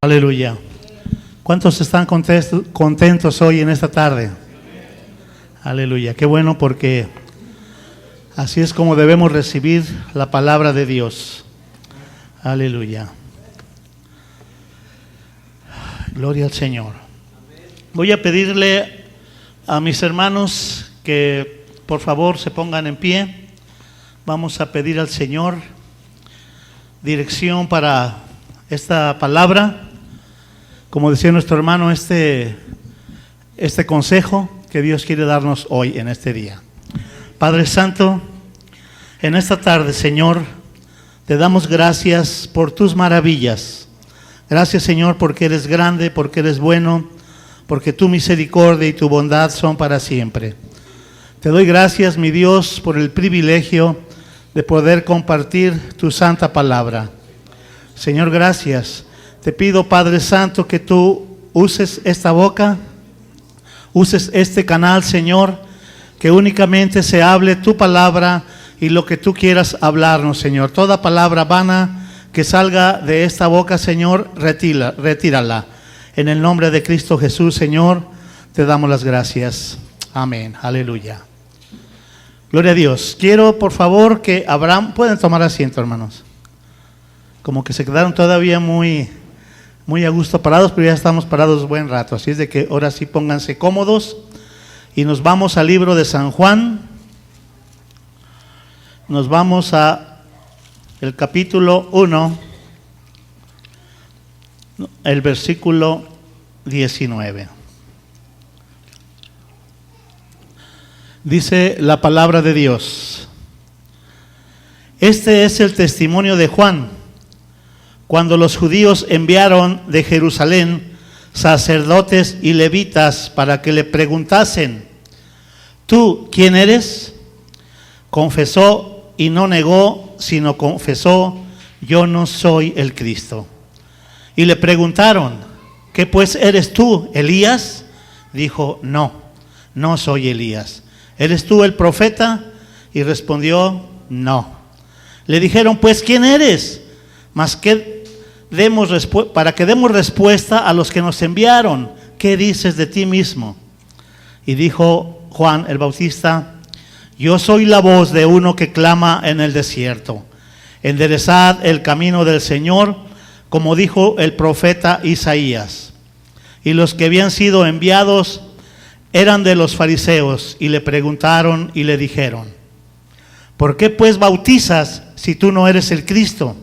Aleluya. ¿Cuántos están contentos hoy en esta tarde? Aleluya. Qué bueno, porque así es como debemos recibir la palabra de Dios. Aleluya. Gloria al Señor. Voy a pedirle a mis hermanos que por favor se pongan en pie. Vamos a pedir al Señor dirección para esta palabra. Como decía nuestro hermano, este consejo que Dios quiere darnos hoy en este día. Padre Santo, en esta tarde, Señor, te damos gracias por tus maravillas. Gracias, Señor, porque eres grande, porque eres bueno, porque tu misericordia y tu bondad son para siempre. Te doy gracias, mi Dios, por el privilegio de poder compartir tu santa palabra. Señor, gracias. Te pido, Padre Santo, que tú uses esta boca, uses este canal, Señor, que únicamente se hable tu palabra y lo que tú quieras hablarnos, Señor. Toda palabra vana que salga de esta boca, Señor, retírala. En el nombre de Cristo Jesús, Señor, te damos las gracias. Amén. Aleluya. Gloria a Dios. Quiero, por favor, que pueden tomar asiento, hermanos. Como que se quedaron todavía muy a gusto parados, pero ya estamos parados buen rato. Así es de que ahora sí pónganse cómodos y nos vamos al libro de San Juan. Nos vamos a el capítulo 1, el versículo 19. Dice la palabra de Dios: este es el testimonio de Juan, cuando los judíos enviaron de Jerusalén sacerdotes y levitas para que le preguntasen: ¿tú quién eres? Confesó y no negó, sino confesó: yo no soy el Cristo. Y le preguntaron: ¿qué pues eres tú, Elías? Dijo: no soy Elías. ¿Eres tú el profeta? Y respondió: no. Le dijeron: pues ¿quién eres? Para que demos respuesta a los que nos enviaron. ¿Qué dices de ti mismo? Y dijo Juan el Bautista: yo soy la voz de uno que clama en el desierto: enderezad el camino del Señor, como dijo el profeta Isaías. Y los que habían sido enviados eran de los fariseos, y le preguntaron y le dijeron: ¿por qué pues bautizas si tú no eres el Cristo,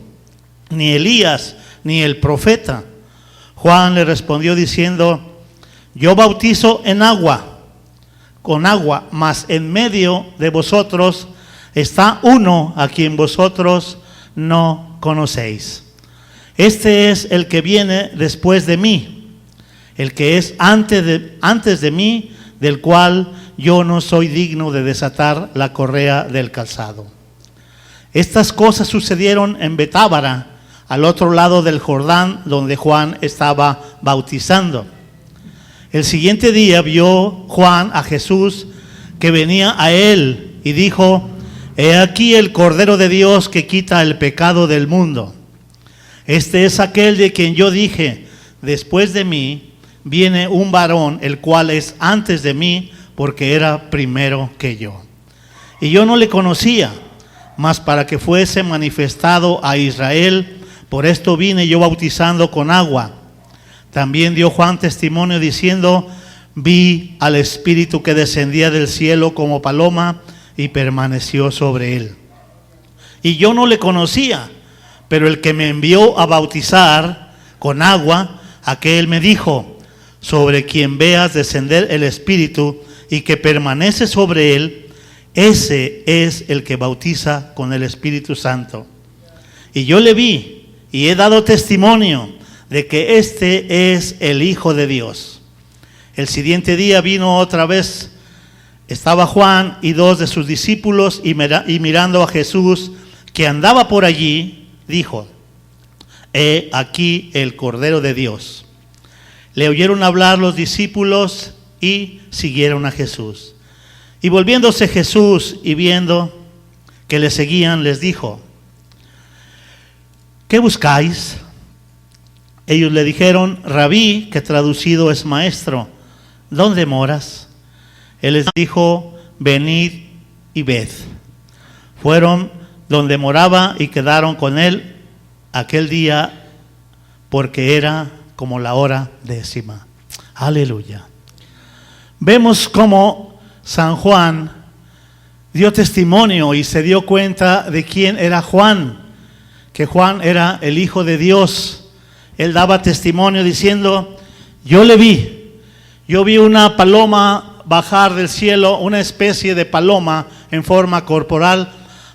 ni Elías, ni el profeta? Juan le respondió diciendo: yo bautizo con agua, mas en medio de vosotros está uno a quien vosotros no conocéis. Este es el que viene después de mí, el que es antes de mí, del cual yo no soy digno de desatar la correa del calzado. Estas cosas sucedieron en Betábara, al otro lado del Jordán, donde Juan estaba bautizando. El siguiente día vio Juan a Jesús que venía a él y dijo: he aquí el Cordero de Dios que quita el pecado del mundo. Este es aquel de quien yo dije: después de mí viene un varón, el cual es antes de mí, porque era primero que yo. Y yo no le conocía, mas para que fuese manifestado a Israel, por esto vine yo bautizando con agua. También dio Juan testimonio diciendo: vi al Espíritu que descendía del cielo como paloma y permaneció sobre él. Y yo no le conocía, pero el que me envió a bautizar con agua, aquel me dijo: sobre quien veas descender el Espíritu y que permanece sobre él, ese es el que bautiza con el Espíritu Santo. Y yo le vi y he dado testimonio de que este es el Hijo de Dios. El siguiente día vino otra vez, estaba Juan y dos de sus discípulos, y mirando a Jesús que andaba por allí, dijo: he aquí el Cordero de Dios. Le oyeron hablar los discípulos y siguieron a Jesús. Y volviéndose Jesús y viendo que le seguían, les dijo: ¿qué buscáis? Ellos le dijeron: Rabí, que traducido es maestro, ¿dónde moras? Él les dijo: venid y ved. Fueron donde moraba y quedaron con él aquel día, porque era como la hora 10. Aleluya. Vemos cómo San Juan dio testimonio y se dio cuenta de quién era Juan, que Juan era el Hijo de Dios. Él daba testimonio diciendo: yo le vi, yo vi una paloma bajar del cielo, una especie de paloma en forma corporal,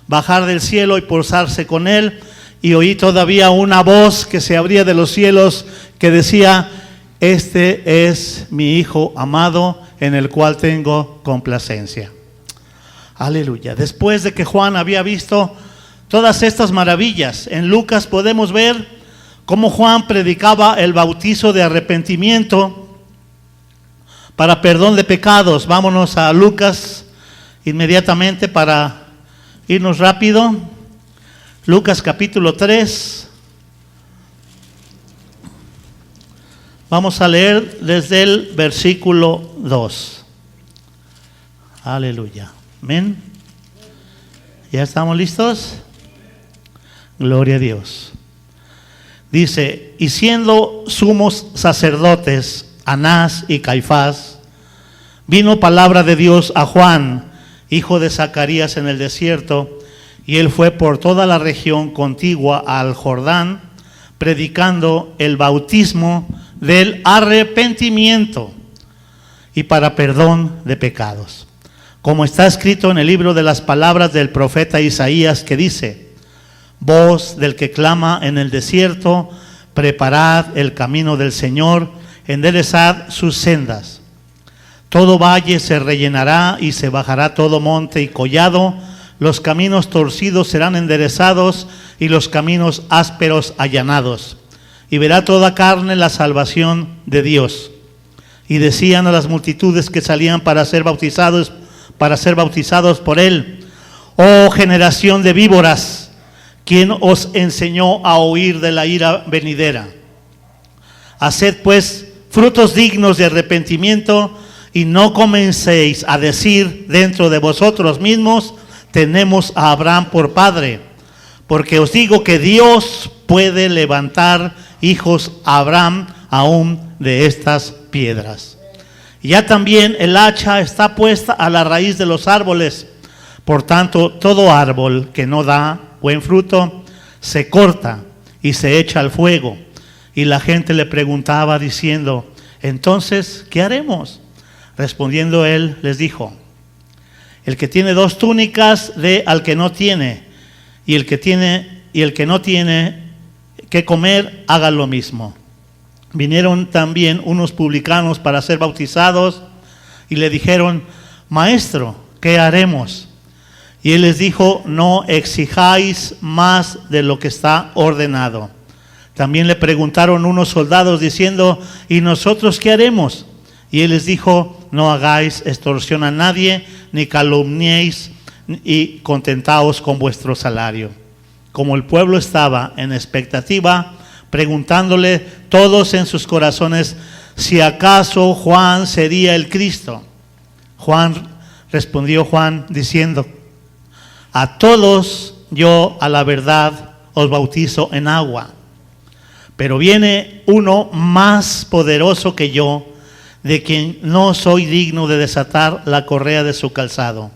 bajar del cielo y posarse con él, y oí todavía una voz que se abría de los cielos que decía: este es mi Hijo amado, en el cual tengo complacencia. Aleluya. Después de que Juan había visto todas estas maravillas, en Lucas podemos ver cómo Juan predicaba el bautizo de arrepentimiento para perdón de pecados. Vámonos a Lucas inmediatamente para irnos rápido. Lucas capítulo 3. Vamos a leer desde el versículo 2. Aleluya. Amén. ¿Ya estamos listos? Gloria a Dios. Dice: y siendo sumos sacerdotes Anás y Caifás, vino palabra de Dios a Juan, hijo de Zacarías, en el desierto, y él fue por toda la región contigua al Jordán, predicando el bautismo del arrepentimiento y para perdón de pecados, como está escrito en el libro de las palabras del profeta Isaías, que dice: voz del que clama en el desierto, preparad el camino del Señor, enderezad sus sendas. Todo valle se rellenará y se bajará todo monte y collado, los caminos torcidos serán enderezados y los caminos ásperos allanados. Y verá toda carne la salvación de Dios. Y decían a las multitudes que salían para ser bautizados por él: oh generación de víboras, ¿quién os enseñó a huir de la ira venidera? Haced pues frutos dignos de arrepentimiento, y no comencéis a decir dentro de vosotros mismos: tenemos a Abraham por padre, porque os digo que Dios puede levantar hijos a Abraham aún de estas piedras. Ya también el hacha está puesta a la raíz de los árboles. Por tanto, todo árbol que no da buen fruto se corta y se echa al fuego. Y la gente le preguntaba diciendo: entonces, ¿qué haremos? Respondiendo él, les dijo: el que tiene 2 túnicas, dé al que no tiene, y el que no tiene que comer, haga lo mismo. Vinieron también unos publicanos para ser bautizados y le dijeron: maestro, ¿qué haremos? Y él les dijo: no exijáis más de lo que está ordenado. También le preguntaron unos soldados diciendo: ¿y nosotros qué haremos? Y él les dijo: no hagáis extorsión a nadie, ni calumniéis, y contentaos con vuestro salario. Como el pueblo estaba en expectativa, preguntándole todos en sus corazones si acaso Juan sería el Cristo. Respondió Juan diciendo: a todos yo a la verdad os bautizo en agua, pero viene uno más poderoso que yo, de quien no soy digno de desatar la correa de su calzado.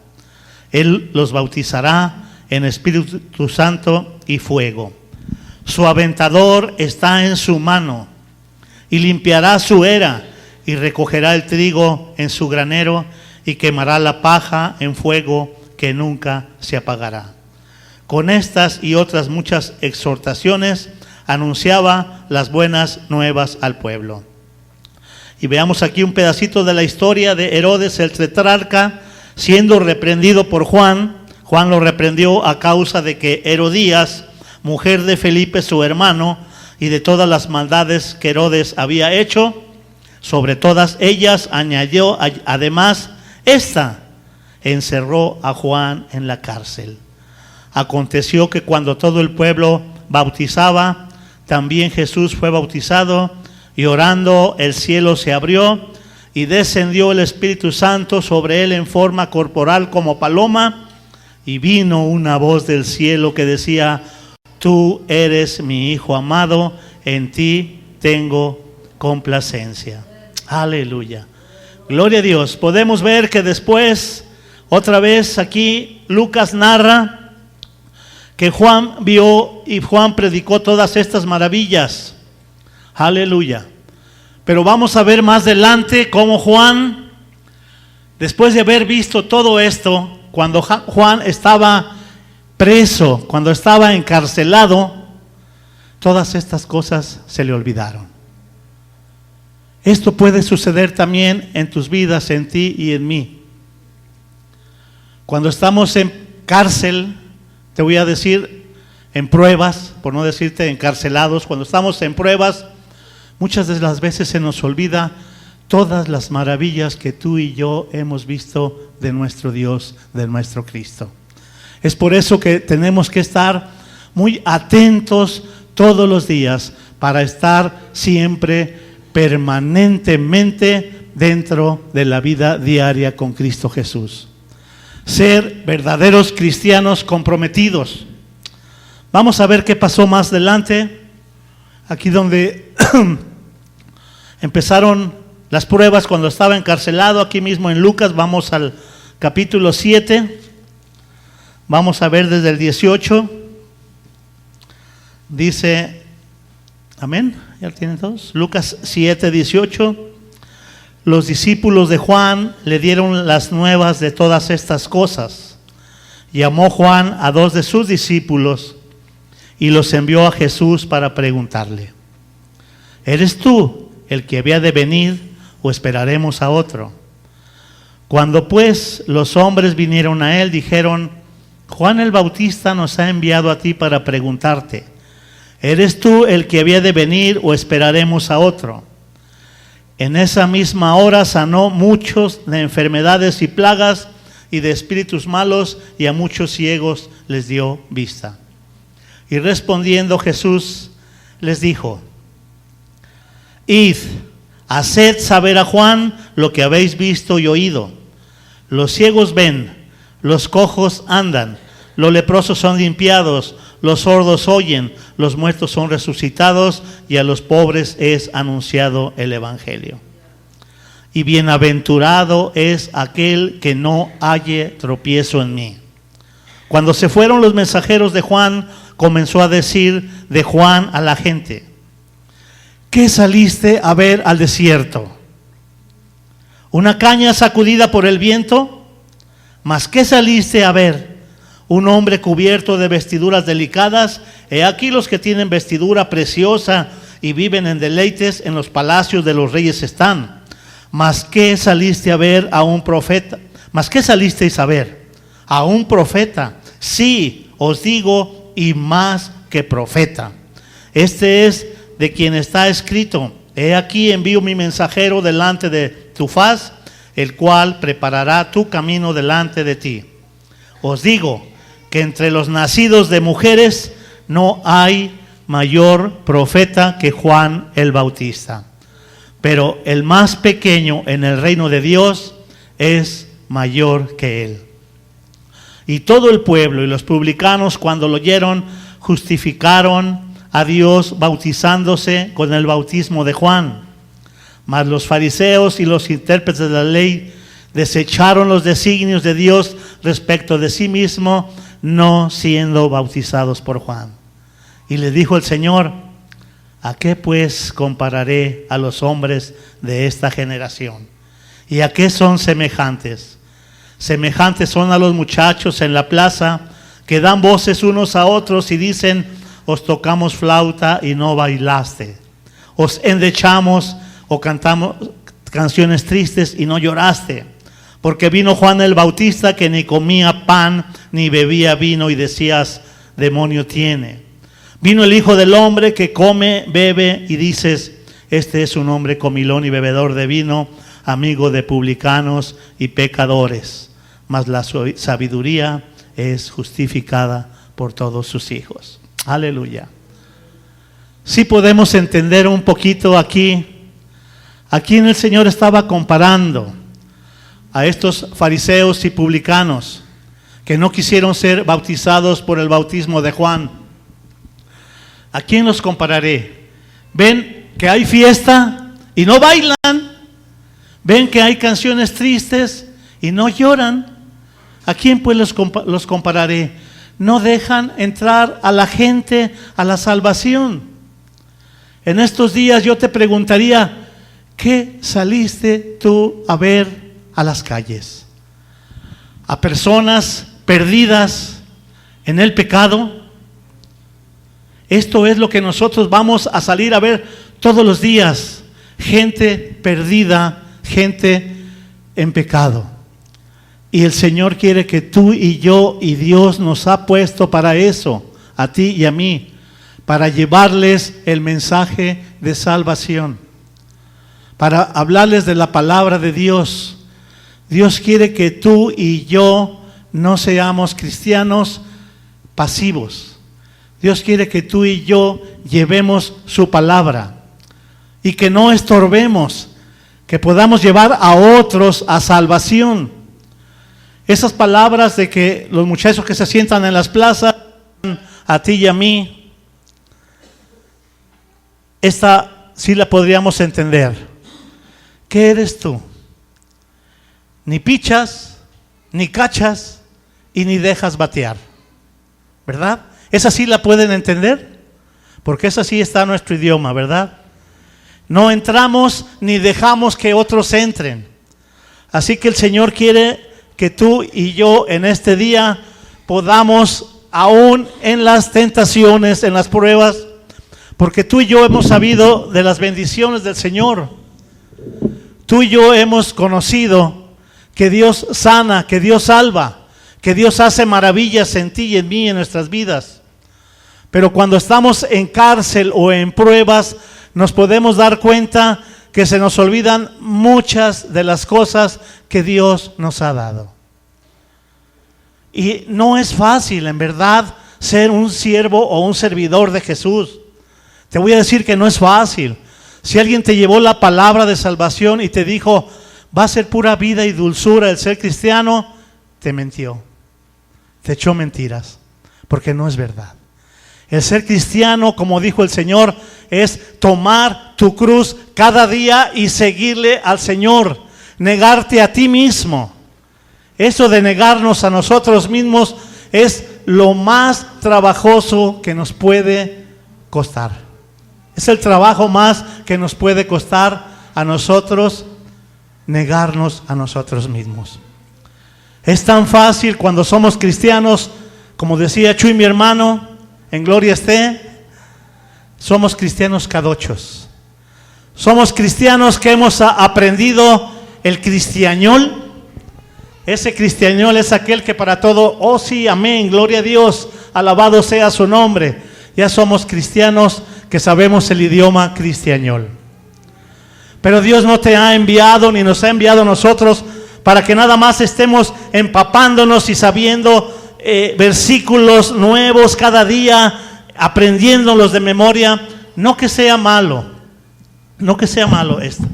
Él los bautizará en Espíritu Santo y fuego. Su aventador está en su mano, y limpiará su era, y recogerá el trigo en su granero, y quemará la paja en fuego que nunca se apagará. Con estas y otras muchas exhortaciones anunciaba las buenas nuevas al pueblo. Y veamos aquí un pedacito de la historia de Herodes el tetrarca siendo reprendido por Juan. Juan lo reprendió a causa de que Herodías, mujer de Felipe su hermano, y de todas las maldades que Herodes había hecho, sobre todas ellas añadió además esta: encerró a Juan en la cárcel. Aconteció que cuando todo el pueblo bautizaba, también Jesús fue bautizado, y orando el cielo se abrió, y descendió el Espíritu Santo sobre él en forma corporal como paloma, y vino una voz del cielo que decía: tú eres mi Hijo amado, en ti tengo complacencia. Aleluya. Gloria a Dios. Podemos ver que después, otra vez aquí, Lucas narra que Juan vio y Juan predicó todas estas maravillas. Aleluya. Pero vamos a ver más adelante cómo Juan, después de haber visto todo esto, cuando Juan estaba preso, cuando estaba encarcelado, todas estas cosas se le olvidaron. Esto puede suceder también en tus vidas, en ti y en mí. Cuando estamos en cárcel, te voy a decir, en pruebas, por no decirte encarcelados, cuando estamos en pruebas, muchas de las veces se nos olvida todas las maravillas que tú y yo hemos visto de nuestro Dios, de nuestro Cristo. Es por eso que tenemos que estar muy atentos todos los días para estar siempre, permanentemente dentro de la vida diaria con Cristo Jesús. Ser verdaderos cristianos comprometidos. Vamos a ver qué pasó más adelante, aquí donde empezaron las pruebas cuando estaba encarcelado, aquí mismo en Lucas. Vamos al capítulo 7, vamos a ver desde el 18, dice, amén, ¿ya lo tienen todos? Lucas 7, 18, los discípulos de Juan le dieron las nuevas de todas estas cosas. Llamó Juan a 2 de sus discípulos y los envió a Jesús para preguntarle: ¿eres tú el que había de venir o esperaremos a otro? Cuando pues los hombres vinieron a él, dijeron: Juan el Bautista nos ha enviado a ti para preguntarte: ¿eres tú el que había de venir o esperaremos a otro? En esa misma hora sanó muchos de enfermedades y plagas y de espíritus malos, y a muchos ciegos les dio vista. Y respondiendo Jesús les dijo: id, haced saber a Juan lo que habéis visto y oído. Los ciegos ven, los cojos andan, los leprosos son limpiados, los sordos oyen, los muertos son resucitados, y a los pobres es anunciado el evangelio. Y bienaventurado es aquel que no halle tropiezo en mí. Cuando se fueron los mensajeros de Juan, comenzó a decir de Juan a la gente: ¿qué saliste a ver al desierto? ¿Una caña sacudida por el viento? ¿Mas qué saliste a ver? ¿Un hombre cubierto de vestiduras delicadas? He aquí los que tienen vestidura preciosa y viven en deleites en los palacios de los reyes están. ¿Mas qué saliste a ver a un profeta? ¿Mas qué salisteis a ver? A un profeta. Sí, os digo, y más que profeta. Este es de quien está escrito: he aquí envío mi mensajero delante de tu faz, el cual preparará tu camino delante de ti. Os digo que entre los nacidos de mujeres no hay mayor profeta que Juan el Bautista, pero el más pequeño en el reino de Dios es mayor que él. Y todo el pueblo y los publicanos, cuando lo oyeron, justificaron a Dios bautizándose con el bautismo de Juan. Mas los fariseos y los intérpretes de la ley desecharon los designios de Dios respecto de sí mismo, no siendo bautizados por Juan. Y le dijo el Señor: ¿a qué pues compararé a los hombres de esta generación? ¿Y a qué son semejantes? Semejantes son a los muchachos en la plaza, que dan voces unos a otros y dicen: os tocamos flauta y no bailaste, os endechamos o cantamos canciones tristes y no lloraste. Porque vino Juan el Bautista, que ni comía pan ni bebía vino, y decías: demonio tiene. Vino el Hijo del Hombre, que come, bebe, y dices: este es un hombre comilón y bebedor de vino, amigo de publicanos y pecadores. Mas la sabiduría es justificada por todos sus hijos. Aleluya. sí podemos entender un poquito aquí. Aquí el Señor estaba comparando a estos fariseos y publicanos que no quisieron ser bautizados por el bautismo de Juan. ¿A quién los compararé? ¿Ven que hay fiesta y no bailan? ¿Ven que hay canciones tristes y no lloran? ¿A quién pues los compararé? No dejan entrar a la gente a la salvación. En estos días yo te preguntaría, ¿qué saliste tú a ver a las calles? ¿A personas perdidas en el pecado? Esto es lo que nosotros vamos a salir a ver todos los días. Gente perdida, gente en pecado. Y el Señor quiere que tú y yo y Dios nos ha puesto para eso, a ti y a mí, para llevarles el mensaje de salvación, para hablarles de la palabra de Dios. Dios quiere que tú y yo no seamos cristianos pasivos. Dios quiere que tú y yo llevemos su palabra y que no estorbemos, que podamos llevar a otros a salvación. Esas palabras de que los muchachos que se sientan en las plazas, a ti y a mí, esta sí la podríamos entender. ¿Qué eres tú? Ni pichas, ni cachas y ni dejas batear, ¿verdad? Esa sí la pueden entender, porque esa sí está en nuestro idioma, ¿verdad? No entramos ni dejamos que otros entren. Así que el Señor quiere que tú y yo en este día podamos, aún en las tentaciones, en las pruebas, porque tú y yo hemos sabido de las bendiciones del Señor. Tú y yo hemos conocido que Dios sana, que Dios salva, que Dios hace maravillas en ti y en mí, en nuestras vidas. Pero cuando estamos en cárcel o en pruebas, nos podemos dar cuenta que se nos olvidan muchas de las cosas que Dios nos ha dado. Y no es fácil, en verdad, ser un siervo o un servidor de Jesús. Te voy a decir que no es fácil. Si alguien te llevó la palabra de salvación y te dijo, va a ser pura vida y dulzura el ser cristiano, te mintió. Te echó mentiras, porque no es verdad. El ser cristiano, como dijo el Señor, es tomar tu cruz cada día y seguirle al Señor, negarte a ti mismo. Eso de negarnos a nosotros mismos es lo más trabajoso que nos puede costar. Es el trabajo más que nos puede costar a nosotros, negarnos a nosotros mismos. Es tan fácil cuando somos cristianos, como decía Chuy, mi hermano, en gloria esté, somos cristianos cadochos. Somos cristianos que hemos aprendido el cristiañol. Ese cristiañol es aquel que para todo, oh sí, amén, gloria a Dios, alabado sea su nombre. Ya somos cristianos que sabemos el idioma cristiañol. Pero Dios no te ha enviado ni nos ha enviado a nosotros para que nada más estemos empapándonos y sabiendo versículos nuevos cada día, aprendiéndolos de memoria. No que sea malo, no que sea malo esto.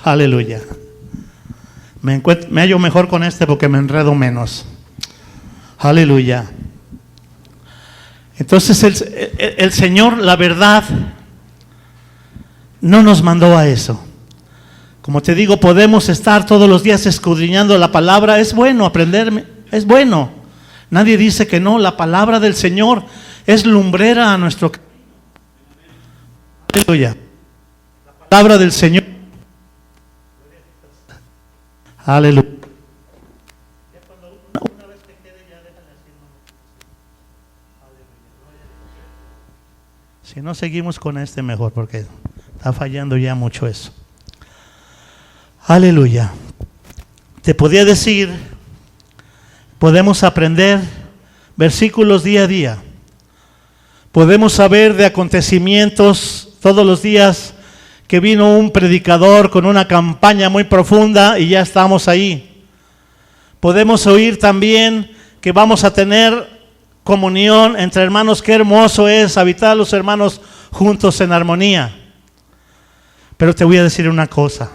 Aleluya. Me hallo mejor con este porque me enredo menos. Aleluya. Entonces el Señor, la verdad, no nos mandó a eso. Como te digo, podemos estar todos los días escudriñando la palabra. Es bueno aprender, es bueno. Nadie dice que no. La palabra del Señor es lumbrera a nuestro. Aleluya. La palabra del Señor. Aleluya. Una vez que quede ya déjale así. Si no seguimos con este mejor, porque está fallando ya mucho eso. Aleluya. Te podía decir, podemos aprender versículos día a día. Podemos saber de acontecimientos todos los días, que vino un predicador con una campaña muy profunda y ya estamos ahí. Podemos oír también que vamos a tener comunión entre hermanos. Qué hermoso es habitar los hermanos juntos en armonía. Pero te voy a decir una cosa.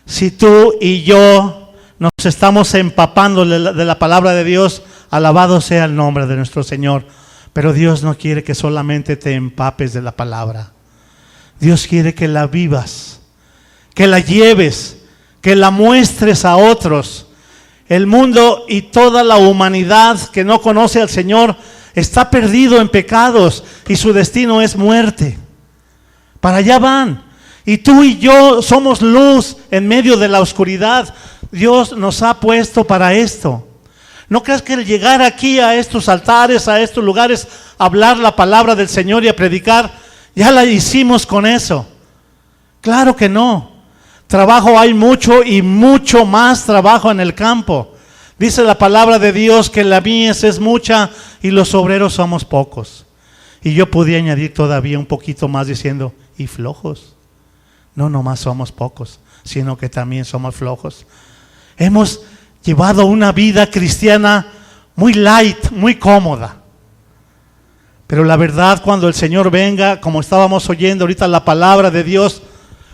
Si tú y yo nos estamos empapando de la palabra de Dios, alabado sea el nombre de nuestro Señor. Pero Dios no quiere que solamente te empapes de la palabra. Dios quiere que la vivas, que la lleves, que la muestres a otros. El mundo y toda la humanidad que no conoce al Señor está perdido en pecados y su destino es muerte. Para allá van. Y tú y yo somos luz en medio de la oscuridad. Dios nos ha puesto para esto. ¿No creas que el llegar aquí a estos altares, a estos lugares, a hablar la palabra del Señor y a predicar, ya la hicimos con eso? Claro que no. Trabajo hay mucho y mucho más trabajo en el campo. Dice la palabra de Dios que la mies es mucha y los obreros somos pocos. Y yo podía añadir todavía un poquito más diciendo, y flojos. No nomás somos pocos, sino que también somos flojos. Hemos llevado una vida cristiana muy light, muy cómoda. Pero la verdad, cuando el Señor venga, como estábamos oyendo ahorita la palabra de Dios,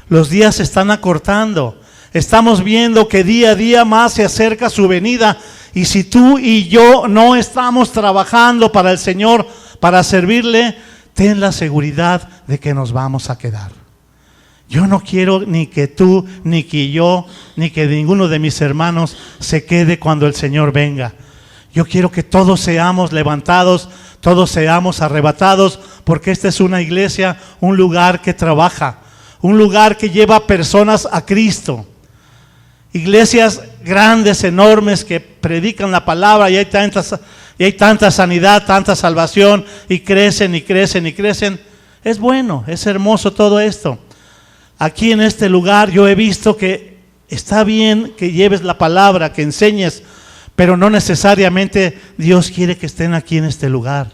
los días se están acortando. Estamos viendo que día a día más se acerca su venida. Y si tú y yo no estamos trabajando para el Señor, para servirle, ten la seguridad de que nos vamos a quedar. Yo no quiero ni que tú, ni que yo, ni que ninguno de mis hermanos se quede cuando el Señor venga. Yo quiero que todos seamos levantados, todos seamos arrebatados, porque esta es una iglesia, un lugar que trabaja, un lugar que lleva personas a Cristo. Iglesias grandes, enormes, que predican la palabra y hay tanta sanidad, tanta salvación, y crecen y crecen y crecen. Es bueno, es hermoso todo esto. Aquí en este lugar yo he visto que está bien que lleves la palabra, que enseñes, pero no necesariamente Dios quiere que estén aquí en este lugar.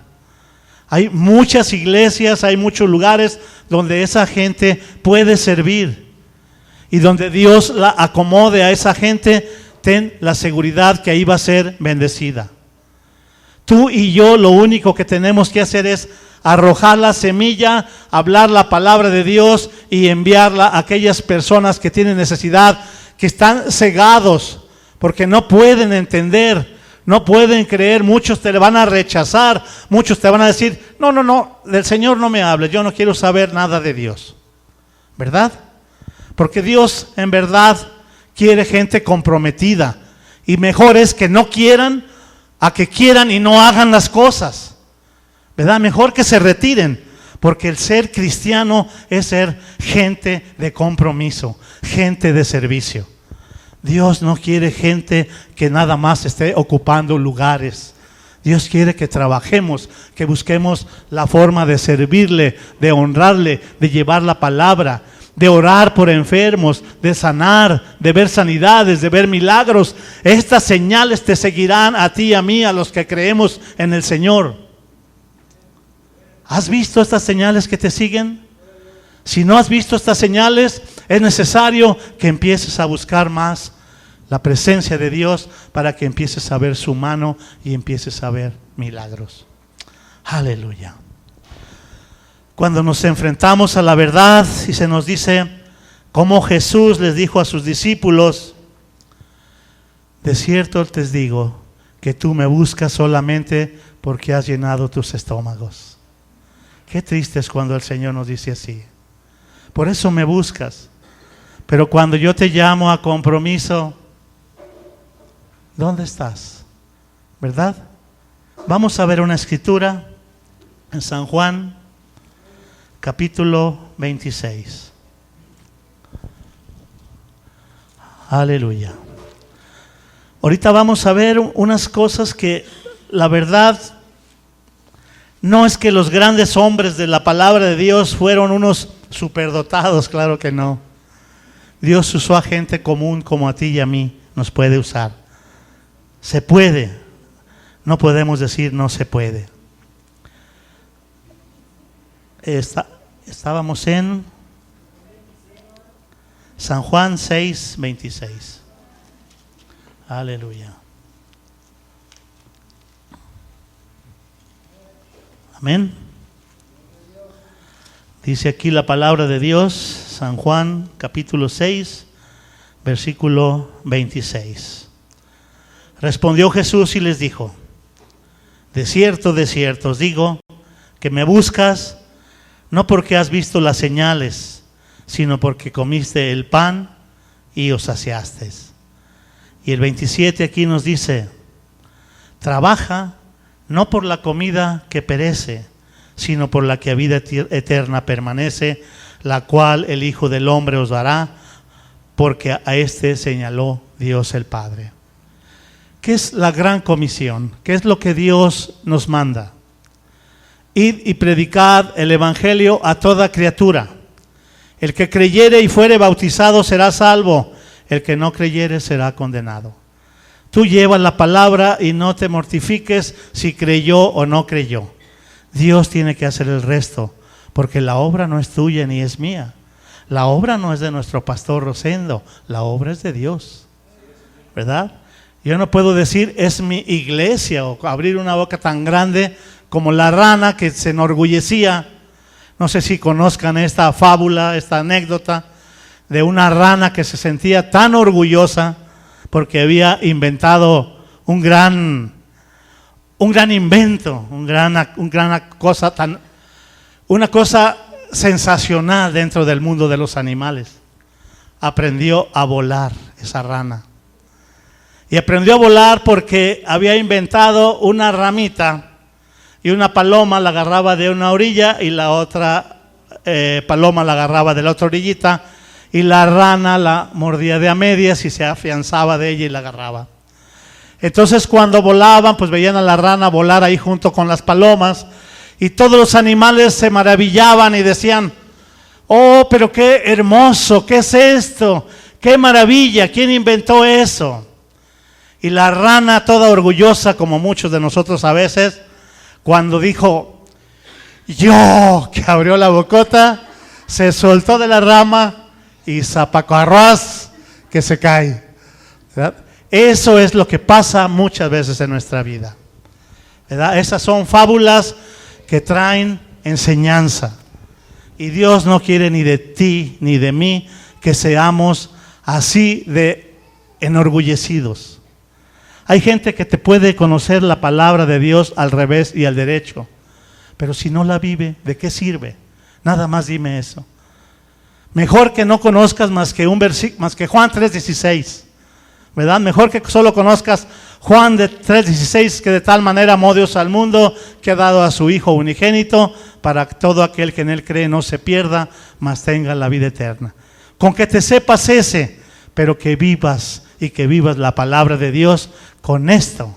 Hay muchas iglesias, hay muchos lugares donde esa gente puede servir y donde Dios la acomode a esa gente. Ten la seguridad que ahí va a ser bendecida. Tú y yo lo único que tenemos que hacer es arrojar la semilla, hablar la palabra de Dios y enviarla a aquellas personas que tienen necesidad, que están cegados porque no pueden entender, no pueden creer. Muchos te van a rechazar, muchos te van a decir, no, del Señor no me hables, yo no quiero saber nada de Dios, ¿verdad? Porque Dios en verdad quiere gente comprometida, y mejor es que no quieran a que quieran y no hagan las cosas, ¿verdad? Mejor que se retiren, porque el ser cristiano es ser gente de compromiso, gente de servicio. Dios no quiere gente que nada más esté ocupando lugares. Dios quiere que trabajemos, que busquemos la forma de servirle, de honrarle, de llevar la palabra, de orar por enfermos, de sanar, de ver sanidades, de ver milagros. Estas señales te seguirán a ti y a mí, a los que creemos en el Señor. ¿Has visto estas señales que te siguen? Si no has visto estas señales, es necesario que empieces a buscar más la presencia de Dios para que empieces a ver su mano y empieces a ver milagros. Aleluya. Cuando nos enfrentamos a la verdad y se nos dice, como Jesús les dijo a sus discípulos, de cierto te digo que tú me buscas solamente porque has llenado tus estómagos. Qué triste es cuando el Señor nos dice así. Por eso me buscas. Pero cuando yo te llamo a compromiso, ¿dónde estás? ¿Verdad? Vamos a ver una escritura en San Juan, capítulo 26. Aleluya. Ahorita vamos a ver unas cosas que la verdad no es que los grandes hombres de la palabra de Dios fueron unos superdotados, claro que no. Dios usó a gente común como a ti y a mí, nos puede usar. Se puede, no podemos decir no se puede. Estábamos en San Juan 6:26. Aleluya. Amén. Dice aquí la palabra de Dios, San Juan capítulo 6, versículo 26. Respondió Jesús y les dijo: de cierto os digo, que me buscas, no porque has visto las señales, sino porque comiste el pan y os saciasteis. Y el 27 aquí nos dice: trabaja no por la comida que perece, sino por la que a vida eterna permanece, la cual el Hijo del Hombre os dará, porque a este señaló Dios el Padre. ¿Qué es la gran comisión? ¿Qué es lo que Dios nos manda? Id y predicad el evangelio a toda criatura. El que creyere y fuere bautizado será salvo, el que no creyere será condenado. Tú llevas la palabra y no te mortifiques si creyó o no creyó. Dios tiene que hacer el resto, porque la obra no es tuya ni es mía. La obra no es de nuestro pastor Rosendo, la obra es de Dios, ¿verdad? Yo no puedo decir es mi iglesia o abrir una boca tan grande como la rana que se enorgullecía. No sé si conozcan esta fábula, esta anécdota de una rana que se sentía tan orgullosa porque había inventado un gran invento, una cosa sensacional dentro del mundo de los animales. Aprendió a volar esa rana. Y aprendió a volar porque había inventado una ramita y una paloma la agarraba de una orilla y la otra paloma la agarraba de la otra orillita, y la rana la mordía de a medias y se afianzaba de ella y la agarraba. Entonces cuando volaban, pues veían a la rana volar ahí junto con las palomas, y todos los animales se maravillaban y decían: oh, pero qué hermoso, ¿qué es esto? ¡Qué maravilla! ¿Quién inventó eso? Y la rana, toda orgullosa, como muchos de nosotros a veces, cuando dijo yo, que abrió la bocota, se soltó de la rama y zapacarrás que se cae, ¿verdad? Eso es lo que pasa muchas veces en nuestra vida, ¿verdad? Esas son fábulas que traen enseñanza. Y Dios no quiere ni de ti ni de mí que seamos así de enorgullecidos. Hay gente que te puede conocer la palabra de Dios al revés y al derecho, pero si no la vive, ¿de qué sirve? Nada más dime eso. Mejor que no conozcas más que Juan 3:16, ¿verdad? Mejor que solo conozcas Juan 3:16, que de tal manera amó Dios al mundo que ha dado a su Hijo unigénito, para que todo aquel que en él cree no se pierda, mas tenga la vida eterna. Con que te sepas ese, pero que vivas y que vivas la palabra de Dios, con esto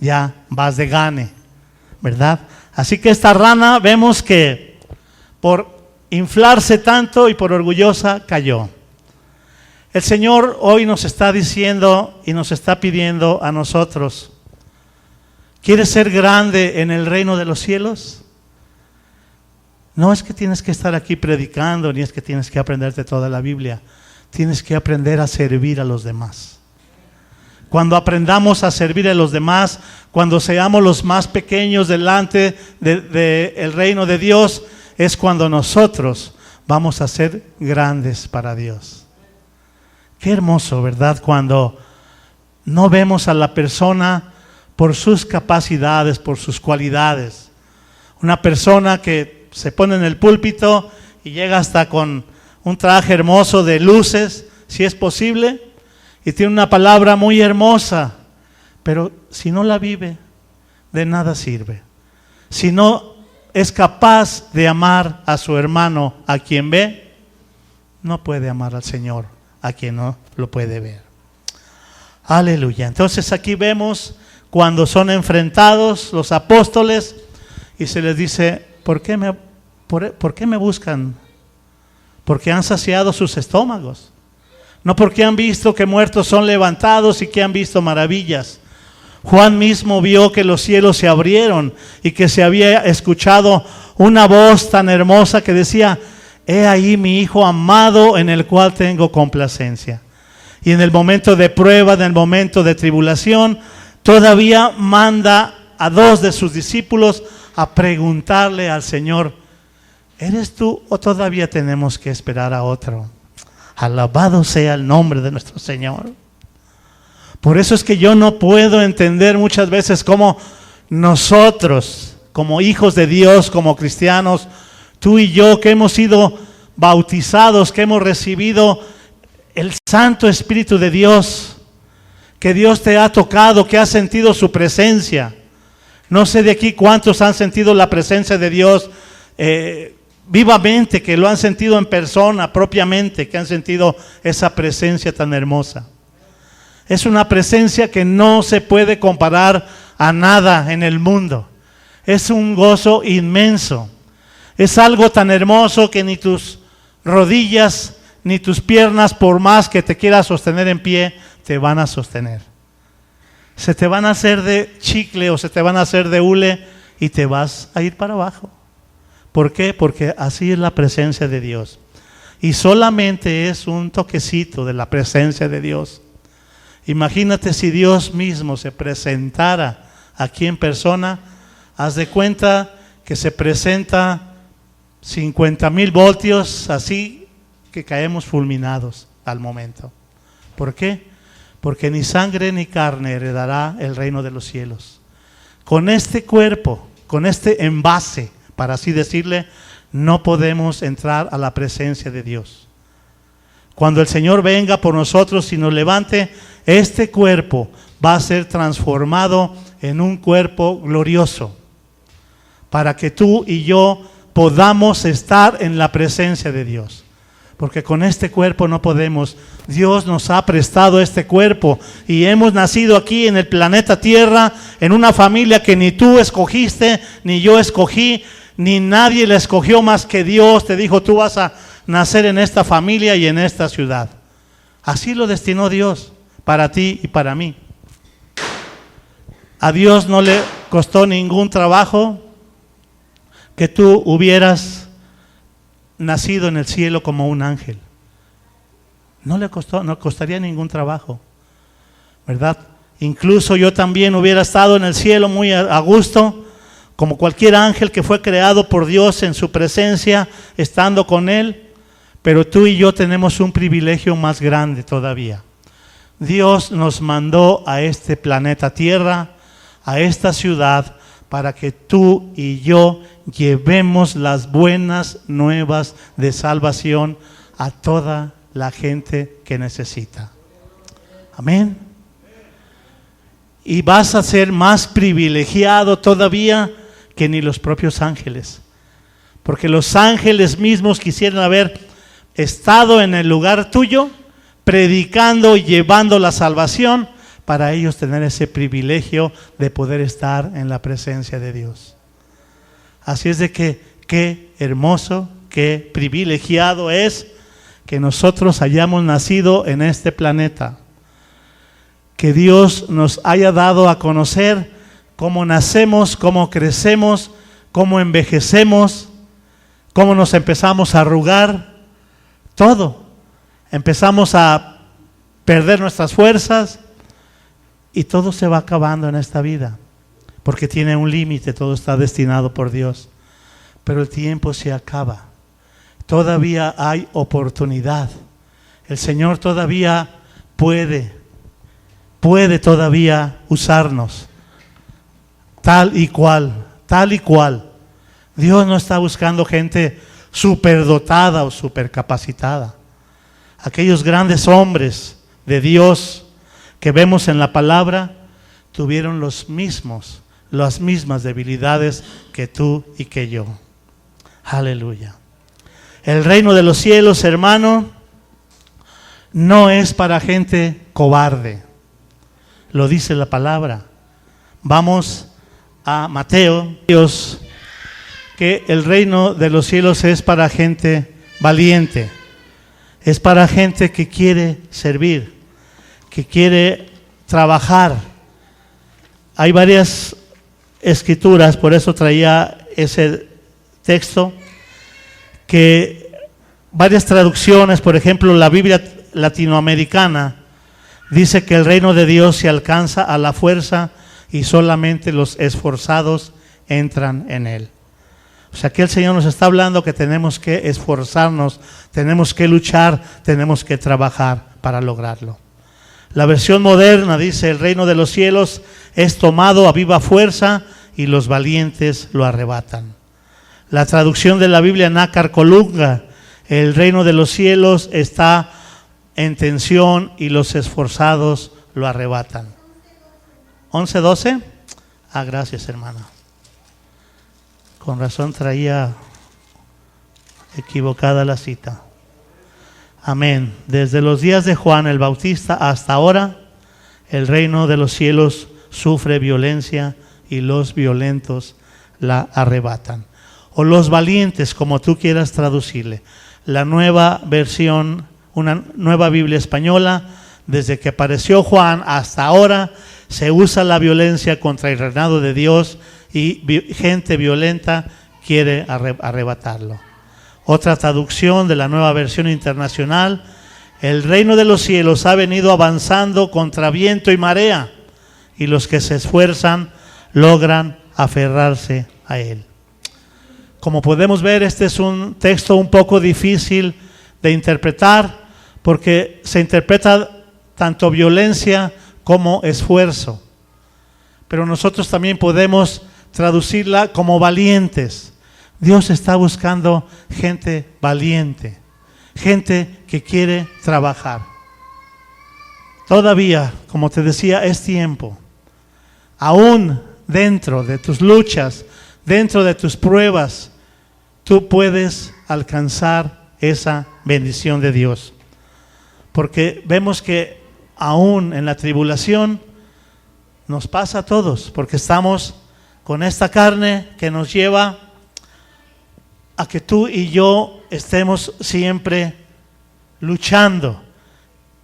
ya vas de gane, ¿verdad? Así que esta rana vemos que por inflarse tanto y por orgullosa cayó. El Señor hoy nos está diciendo y nos está pidiendo a nosotros: ¿quieres ser grande en el reino de los cielos? No es que tienes que estar aquí predicando, ni es que tienes que aprenderte toda la Biblia. Tienes que aprender a servir a los demás. Cuando aprendamos a servir a los demás, cuando seamos los más pequeños delante del reino de Dios, es cuando nosotros vamos a ser grandes para Dios. Qué hermoso, ¿verdad? Cuando no vemos a la persona por sus capacidades, por sus cualidades. Una persona que se pone en el púlpito y llega hasta con un traje hermoso de luces, si es posible, y tiene una palabra muy hermosa, pero si no la vive, de nada sirve. Si no es capaz de amar a su hermano a quien ve, no puede amar al Señor a quien no lo puede ver. Aleluya. Entonces aquí vemos cuando son enfrentados los apóstoles y se les dice: ¿por qué me buscan? Porque han saciado sus estómagos, no porque han visto que muertos son levantados y que han visto maravillas. Juan mismo vio que los cielos se abrieron y que se había escuchado una voz tan hermosa que decía: he ahí mi Hijo amado en el cual tengo complacencia. Y en el momento de prueba, en el momento de tribulación, todavía manda a 2 de sus discípulos a preguntarle al Señor: ¿eres tú o todavía tenemos que esperar a otro? Alabado sea el nombre de nuestro Señor. Por eso es que yo no puedo entender muchas veces cómo nosotros, como hijos de Dios, como cristianos, tú y yo que hemos sido bautizados, que hemos recibido el Santo Espíritu de Dios, que Dios te ha tocado, que has sentido su presencia. No sé de aquí cuántos han sentido la presencia de Dios vivamente, que lo han sentido en persona, propiamente, que han sentido esa presencia tan hermosa. Es una presencia que no se puede comparar a nada en el mundo. Es un gozo inmenso. Es algo tan hermoso que ni tus rodillas ni tus piernas, por más que te quieras sostener en pie, te van a sostener. Se te van a hacer de chicle o se te van a hacer de hule y te vas a ir para abajo. ¿Por qué? Porque así es la presencia de Dios. Y solamente es un toquecito de la presencia de Dios. Imagínate si Dios mismo se presentara aquí en persona. Haz de cuenta que se presenta 50,000 voltios, así que caemos fulminados al momento. ¿Por qué? Porque ni sangre ni carne heredará el reino de los cielos. Con este cuerpo, con este envase, para así decirle, no podemos entrar a la presencia de Dios. Cuando el Señor venga por nosotros y nos levante, este cuerpo va a ser transformado en un cuerpo glorioso, para que tú y yo podamos estar en la presencia de Dios. Porque con este cuerpo no podemos. Dios nos ha prestado este cuerpo y hemos nacido aquí en el planeta Tierra, en una familia que ni tú escogiste, ni yo escogí, ni nadie la escogió más que Dios. Te dijo: tú vas a nacer en esta familia y en esta ciudad. Así lo destinó Dios para ti y para mí. A Dios no le costó ningún trabajo que tú hubieras nacido en el cielo como un ángel. No le costó, no costaría ningún trabajo, ¿verdad? Incluso yo también hubiera estado en el cielo muy a gusto, como cualquier ángel que fue creado por Dios en su presencia, estando con Él. Pero tú y yo tenemos un privilegio más grande todavía. Dios nos mandó a este planeta Tierra, a esta ciudad, para que tú y yo llevemos las buenas nuevas de salvación a toda la gente que necesita. Amén. Y vas a ser más privilegiado todavía que ni los propios ángeles. Porque los ángeles mismos quisieran haber estado en el lugar tuyo, predicando y llevando la salvación, para ellos tener ese privilegio de poder estar en la presencia de Dios. Así es de que qué hermoso, qué privilegiado es que nosotros hayamos nacido en este planeta. Que Dios nos haya dado a conocer cómo nacemos, cómo crecemos, cómo envejecemos, cómo nos empezamos a arrugar, todo. Empezamos a perder nuestras fuerzas. Y todo se va acabando en esta vida, porque tiene un límite, todo está destinado por Dios. Pero el tiempo se acaba. Todavía hay oportunidad. El Señor todavía puede todavía usarnos. Tal y cual. Dios no está buscando gente superdotada o supercapacitada. Aquellos grandes hombres de Dios que vemos en la palabra, tuvieron las mismas debilidades que tú y que yo. Aleluya. El reino de los cielos, hermano, no es para gente cobarde. Lo dice la palabra. Vamos a Mateo, Dios, que el reino de los cielos es para gente valiente. Es para gente que quiere servir, que quiere trabajar. Hay varias escrituras, por eso traía ese texto, que varias traducciones, por ejemplo, la Biblia latinoamericana dice que el reino de Dios se alcanza a la fuerza y solamente los esforzados entran en él. O sea, que el Señor nos está hablando que tenemos que esforzarnos, tenemos que luchar, tenemos que trabajar para lograrlo. La versión moderna dice: el reino de los cielos es tomado a viva fuerza y los valientes lo arrebatan. La traducción de la Biblia, Nácar Colunga: el reino de los cielos está en tensión y los esforzados lo arrebatan. 11:12. Gracias, hermana. Con razón traía equivocada la cita. Amén. Desde los días de Juan el Bautista hasta ahora, el reino de los cielos sufre violencia y los violentos la arrebatan. O los valientes, como tú quieras traducirle. La nueva versión, una nueva Biblia española, desde que apareció Juan hasta ahora, se usa la violencia contra el reinado de Dios y gente violenta quiere arrebatarlo. Otra traducción de la nueva versión internacional: el reino de los cielos ha venido avanzando contra viento y marea, y los que se esfuerzan logran aferrarse a él. Como podemos ver, este es un texto un poco difícil de interpretar, porque se interpreta tanto violencia como esfuerzo. Pero nosotros también podemos traducirla como valientes. Dios está buscando gente valiente, gente que quiere trabajar. Todavía, como te decía, es tiempo. Aún dentro de tus luchas, dentro de tus pruebas, tú puedes alcanzar esa bendición de Dios. Porque vemos que aún en la tribulación nos pasa a todos, porque estamos con esta carne que nos lleva a que tú y yo estemos siempre luchando,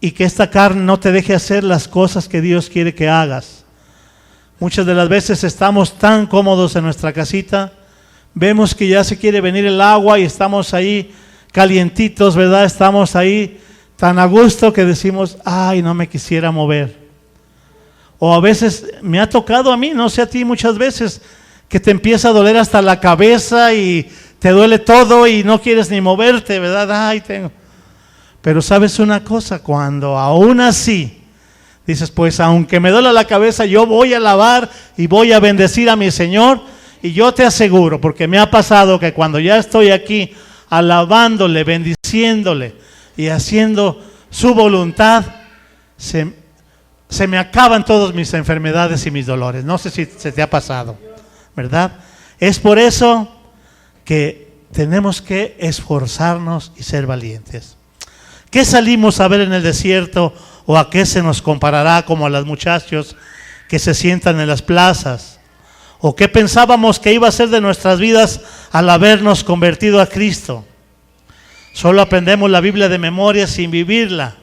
y que esta carne no te deje hacer las cosas que Dios quiere que hagas. Muchas de las veces estamos tan cómodos en nuestra casita, vemos que ya se quiere venir el agua y estamos ahí calientitos, ¿verdad? Estamos ahí tan a gusto que decimos: ay, no me quisiera mover. O a veces me ha tocado a mí, no sé a ti, muchas veces que te empieza a doler hasta la cabeza y te duele todo y no quieres ni moverte, ¿verdad? Ay, tengo. Pero sabes una cosa, cuando aún así dices: pues aunque me duele la cabeza, yo voy a alabar y voy a bendecir a mi Señor. Y yo te aseguro, porque me ha pasado que cuando ya estoy aquí alabándole, bendiciéndole y haciendo su voluntad, se me acaban todas mis enfermedades y mis dolores. No sé si se te ha pasado, ¿verdad? Es por eso que tenemos que esforzarnos y ser valientes. ¿Qué salimos a ver en el desierto, o a qué se nos comparará como a los muchachos que se sientan en las plazas? ¿O qué pensábamos que iba a ser de nuestras vidas al habernos convertido a Cristo? Solo aprendemos la Biblia de memoria sin vivirla.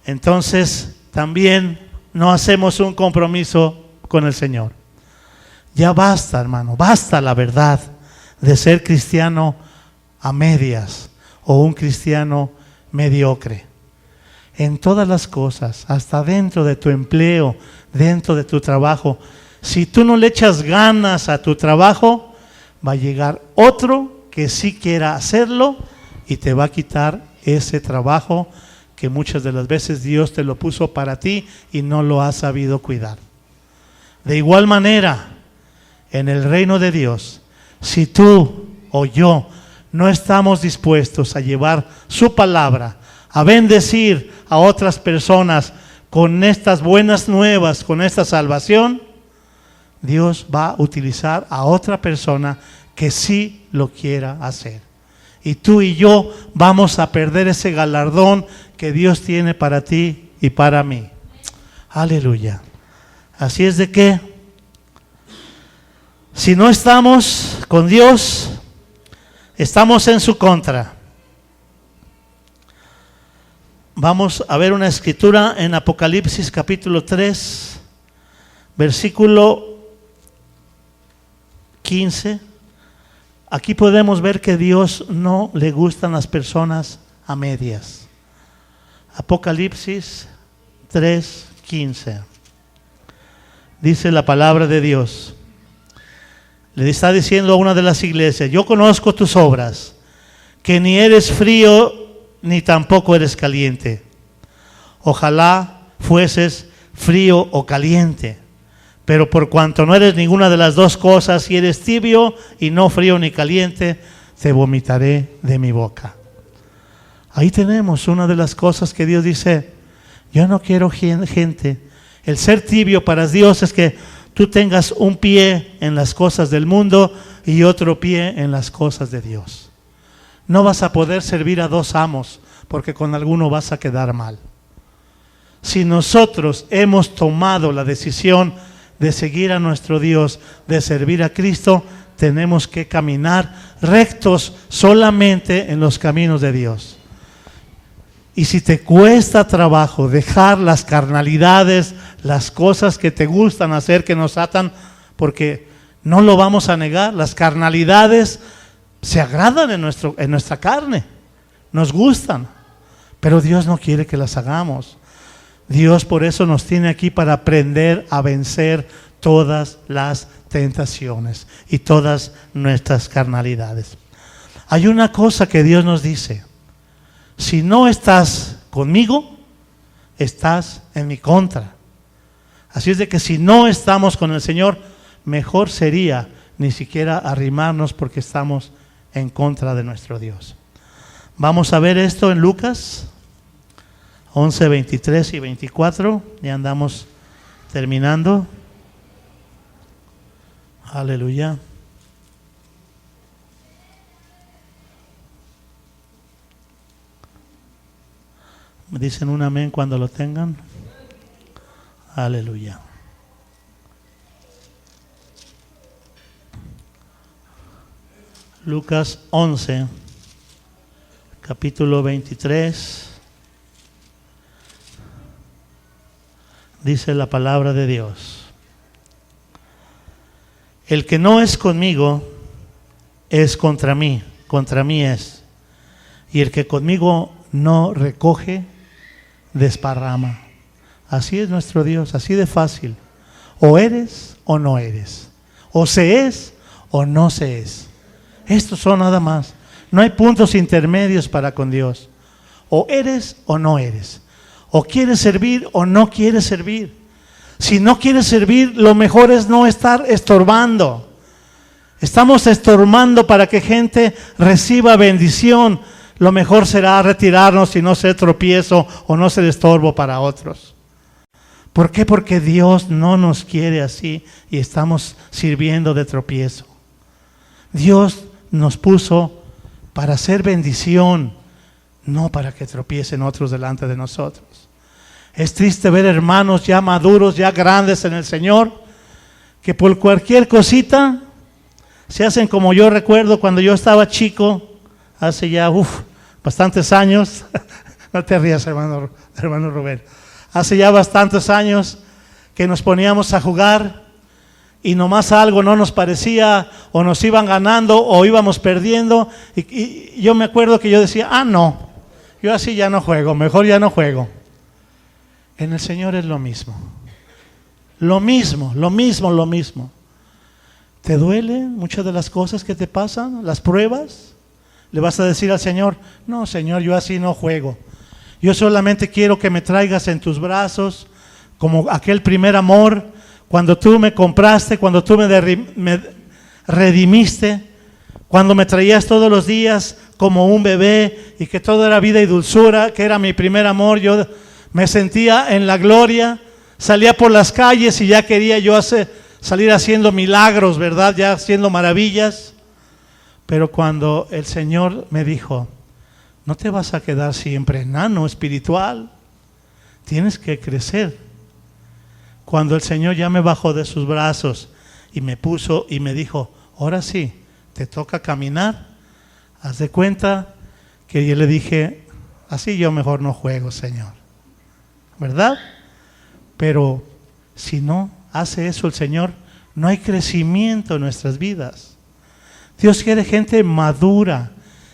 Entonces también no hacemos un compromiso con el Señor. Ya basta, hermano, basta la verdad de ser cristiano a medias o un cristiano mediocre. En todas las cosas, hasta dentro de tu empleo, dentro de tu trabajo, si tú no le echas ganas a tu trabajo, va a llegar otro que sí quiera hacerlo y te va a quitar ese trabajo que muchas de las veces Dios te lo puso para ti y no lo has sabido cuidar. De igual manera, en el reino de Dios, si tú o yo no estamos dispuestos a llevar su palabra, a bendecir a otras personas con estas buenas nuevas, con esta salvación, Dios va a utilizar a otra persona que sí lo quiera hacer. Y tú y yo vamos a perder ese galardón que Dios tiene para ti y para mí. Aleluya. Así es de que, si no estamos con Dios, estamos en su contra. Vamos a ver una escritura en Apocalipsis capítulo 3, versículo 15. Aquí podemos ver que Dios no le gustan las personas a medias. Apocalipsis 3:15. Dice la palabra de Dios. Le está diciendo a una de las iglesias: yo conozco tus obras, que ni eres frío ni tampoco eres caliente. Ojalá fueses frío o caliente, pero por cuanto no eres ninguna de las dos cosas, y eres tibio y no frío ni caliente, te vomitaré de mi boca. Ahí tenemos una de las cosas que Dios dice: yo no quiero gente. El ser tibio para Dios es que tú tengas un pie en las cosas del mundo y otro pie en las cosas de Dios. No vas a poder servir a dos amos, porque con alguno vas a quedar mal. Si nosotros hemos tomado la decisión de seguir a nuestro Dios, de servir a Cristo, tenemos que caminar rectos solamente en los caminos de Dios. Y si te cuesta trabajo dejar las carnalidades, las cosas que te gustan hacer, que nos atan, porque no lo vamos a negar, las carnalidades se agradan en nuestra carne, nos gustan, pero Dios no quiere que las hagamos. Dios por eso nos tiene aquí, para aprender a vencer todas las tentaciones y todas nuestras carnalidades. Hay una cosa que Dios nos dice: si no estás conmigo, estás en mi contra. Así es de que si no estamos con el Señor, mejor sería ni siquiera arrimarnos, porque estamos en contra de nuestro Dios. Vamos a ver esto en Lucas 11, 23 y 24. Ya andamos terminando. Aleluya. Me dicen un amén cuando lo tengan. Aleluya. Lucas 11, capítulo 23. Dice la palabra de Dios: el que no es conmigo es contra mí es. Y el que conmigo no recoge, desparrama. Así es nuestro Dios, así de fácil. O eres o no eres. O se es o no se es. Estos son nada más. No hay puntos intermedios para con Dios. O eres o no eres. O quieres servir o no quieres servir. Si no quieres servir, lo mejor es no estar estorbando. Estamos estorbando para que gente reciba bendición. Lo mejor será retirarnos y no ser tropiezo o no ser estorbo para otros. ¿Por qué? Porque Dios no nos quiere así y estamos sirviendo de tropiezo. Dios nos puso para hacer bendición, no para que tropiecen otros delante de nosotros. Es triste ver hermanos ya maduros, ya grandes en el Señor, que por cualquier cosita se hacen como yo recuerdo cuando yo estaba chico, hace ya bastantes años. No te rías, hermano Rubén. Hace ya bastantes años que nos poníamos a jugar y nomás algo no nos parecía, o nos iban ganando o íbamos perdiendo, y yo me acuerdo que yo decía: no, yo así ya no juego, mejor ya no juego. En el Señor es lo mismo. Lo mismo. ¿Te duelen muchas de las cosas que te pasan? ¿Las pruebas? ¿Le vas a decir al Señor: no, Señor, yo así no juego? Yo solamente quiero que me traigas en tus brazos, como aquel primer amor, cuando tú me compraste, cuando tú me redimiste, cuando me traías todos los días como un bebé, y que todo era vida y dulzura, que era mi primer amor. Yo me sentía en la gloria, salía por las calles y ya quería yo salir haciendo milagros, ¿verdad? Ya haciendo maravillas. Pero cuando el Señor me dijo: no te vas a quedar siempre enano espiritual, tienes que crecer. Cuando el Señor ya me bajó de sus brazos y me puso y me dijo: ahora sí, te toca caminar, haz de cuenta que yo le dije: así yo mejor no juego, Señor, ¿verdad? Pero si no hace eso el Señor, no hay crecimiento en nuestras vidas. Dios quiere gente madura,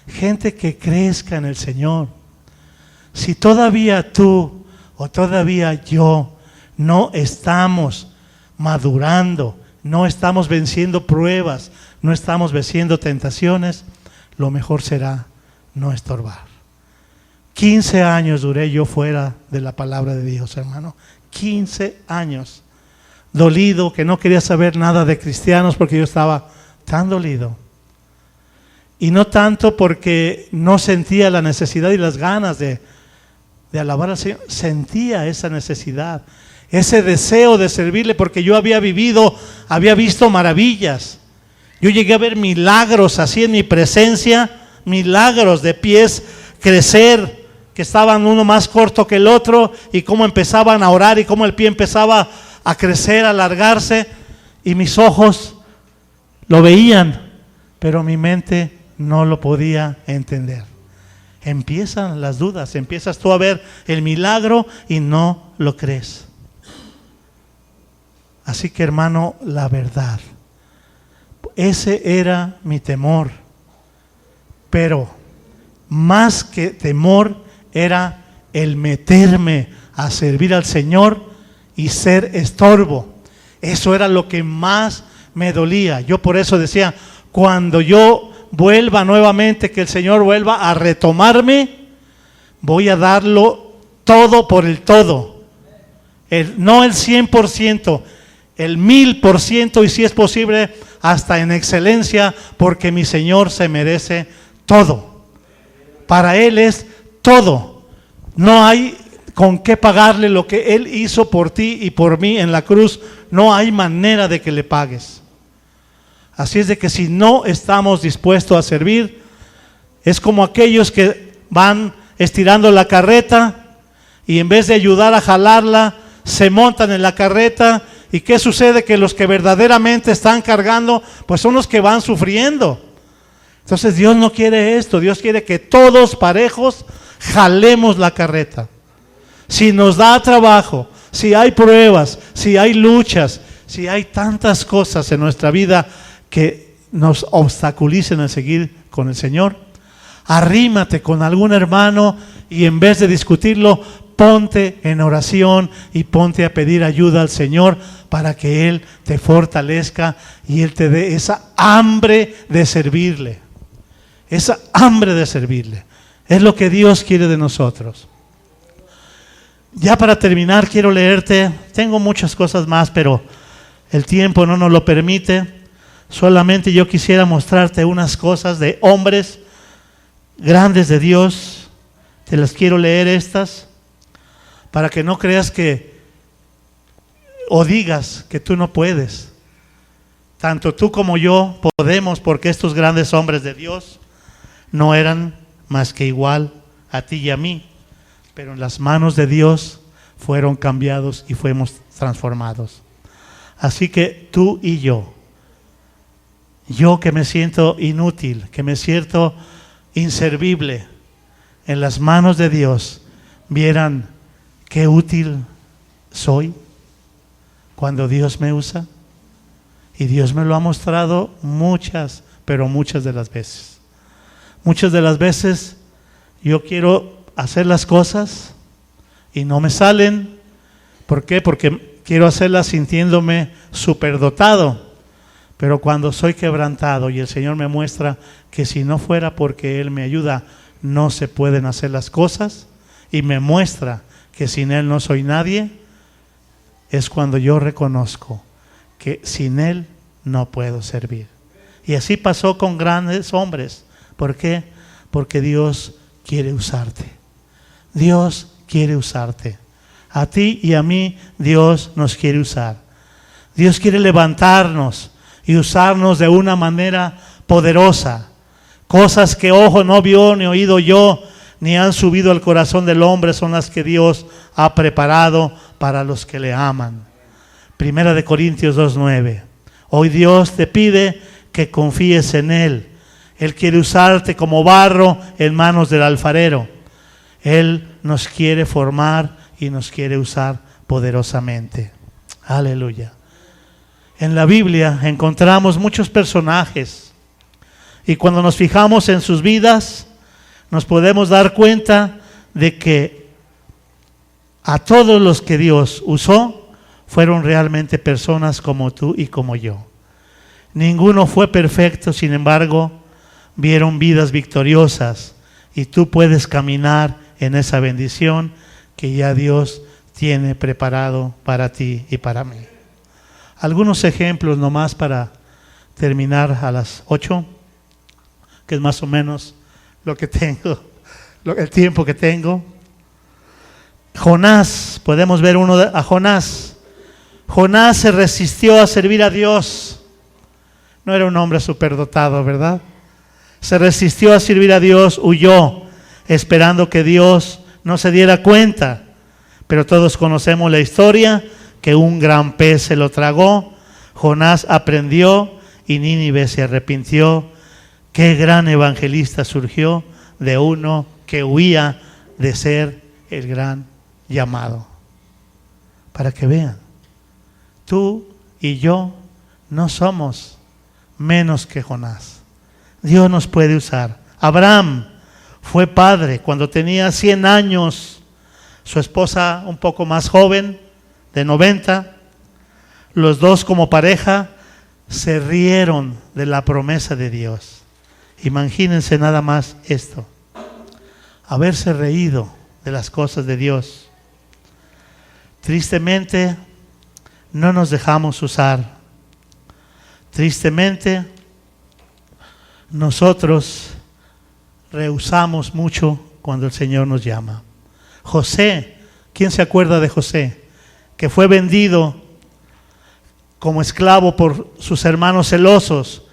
gente que crezca en el Señor. Si todavía tú o todavía yo no estamos madurando, no estamos venciendo pruebas, no estamos venciendo tentaciones, lo mejor será no estorbar. 15 años duré yo fuera de la palabra de Dios, hermano. 15 años. Dolido, que no quería saber nada de cristianos porque yo estaba tan dolido. Y no tanto porque no sentía la necesidad y las ganas de alabar al Señor. Sentía esa necesidad, ese deseo de servirle, porque yo había visto maravillas. Yo llegué a ver milagros así en mi presencia, milagros de pies crecer, que estaban uno más corto que el otro, y cómo empezaban a orar y cómo el pie empezaba a crecer, a alargarse, y mis ojos lo veían, pero mi mente no lo podía entender. Empiezan las dudas, empiezas tú a ver el milagro y no lo crees. Así que, hermano, la verdad, ese era mi temor, pero más que temor era el meterme a servir al Señor y ser estorbo. Eso era lo que más me dolía. Yo por eso decía, cuando yo vuelva nuevamente, que el Señor vuelva a retomarme, voy a darlo todo por el todo. No el 100%, el 1000%, y si es posible hasta en excelencia, porque mi Señor se merece todo. Para Él es todo. No hay con qué pagarle lo que Él hizo por ti y por mí en la cruz. No hay manera de que le pagues. Así es de que si no estamos dispuestos a servir, es como aquellos que van estirando la carreta y en vez de ayudar a jalarla, se montan en la carreta. ¿Y qué sucede? Que los que verdaderamente están cargando, pues son los que van sufriendo. Entonces Dios no quiere esto. Dios quiere que todos parejos jalemos la carreta. Si nos da trabajo, si hay pruebas, si hay luchas, si hay tantas cosas en nuestra vida que nos obstaculicen a seguir con el Señor, arrímate con algún hermano y en vez de discutirlo, ponte en oración y ponte a pedir ayuda al Señor para que Él te fortalezca y Él te dé esa hambre de servirle. Esa hambre de servirle. Es lo que Dios quiere de nosotros. Ya para terminar quiero leerte, tengo muchas cosas más, pero el tiempo no nos lo permite. Solamente yo quisiera mostrarte unas cosas de hombres grandes de Dios. Te las quiero leer estas, para que no creas que, o digas que tú no puedes. Tanto tú como yo podemos, porque estos grandes hombres de Dios no eran más que igual a ti y a mí, pero en las manos de Dios fueron cambiados y fuimos transformados. Así que tú y yo que me siento inútil, que me siento inservible, en las manos de Dios, vieran qué útil soy cuando Dios me usa. Y Dios me lo ha mostrado muchas, pero muchas de las veces. Muchas de las veces yo quiero hacer las cosas y no me salen. ¿Por qué? Porque quiero hacerlas sintiéndome superdotado. Pero cuando soy quebrantado y el Señor me muestra que si no fuera porque Él me ayuda, no se pueden hacer las cosas, y me muestra que sin Él no soy nadie, es cuando yo reconozco que sin Él no puedo servir. Y así pasó con grandes hombres. ¿Por qué? Porque Dios quiere usarte. Dios quiere usarte. A ti y a mí Dios nos quiere usar. Dios quiere levantarnos y usarnos de una manera poderosa. Cosas que ojo no vio, ni oído yo, ni han subido al corazón del hombre, son las que Dios ha preparado para los que le aman. Primera de Corintios 2:9. Hoy Dios te pide que confíes en Él. Él quiere usarte como barro en manos del alfarero. Él nos quiere formar y nos quiere usar poderosamente. Aleluya. En la Biblia encontramos muchos personajes, y cuando nos fijamos en sus vidas, nos podemos dar cuenta de que a todos los que Dios usó fueron realmente personas como tú y como yo. Ninguno fue perfecto, sin embargo, vieron vidas victoriosas y tú puedes caminar en esa bendición que ya Dios tiene preparado para ti y para mí. Algunos ejemplos nomás para terminar a las 8, que es más o menos lo que tengo, el tiempo que tengo. Jonás, podemos ver a Jonás. Jonás se resistió a servir a Dios. No era un hombre superdotado, ¿verdad? Se resistió a servir a Dios, huyó, esperando que Dios no se diera cuenta. Pero todos conocemos la historia, que un gran pez se lo tragó. Jonás aprendió y Nínive se arrepintió. Qué gran evangelista surgió de uno que huía de ser el gran llamado. Para que vean, tú y yo no somos menos que Jonás. Dios nos puede usar. Abraham fue padre cuando tenía 100 años. Su esposa un poco más joven, de 90. Los dos como pareja se rieron de la promesa de Dios. Imagínense nada más esto. Haberse reído de las cosas de Dios. Tristemente, no nos dejamos usar. Tristemente, nosotros rehusamos mucho cuando el Señor nos llama. José, ¿quién se acuerda de José? Que fue vendido como esclavo por sus hermanos celosos.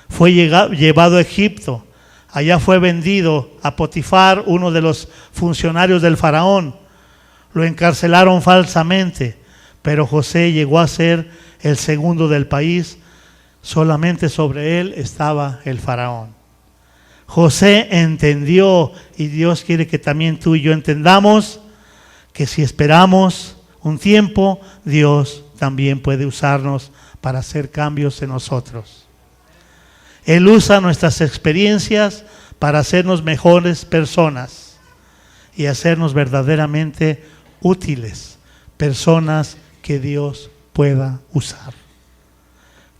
Fue llevado a Egipto. Allá fue vendido a Potifar, uno de los funcionarios del faraón. Lo encarcelaron falsamente, pero José llegó a ser el segundo del país. Solamente sobre él estaba el faraón. José entendió, y Dios quiere que también tú y yo entendamos, que si esperamos un tiempo, Dios también puede usarnos para hacer cambios en nosotros. Él usa nuestras experiencias para hacernos mejores personas y hacernos verdaderamente útiles, personas que Dios pueda usar.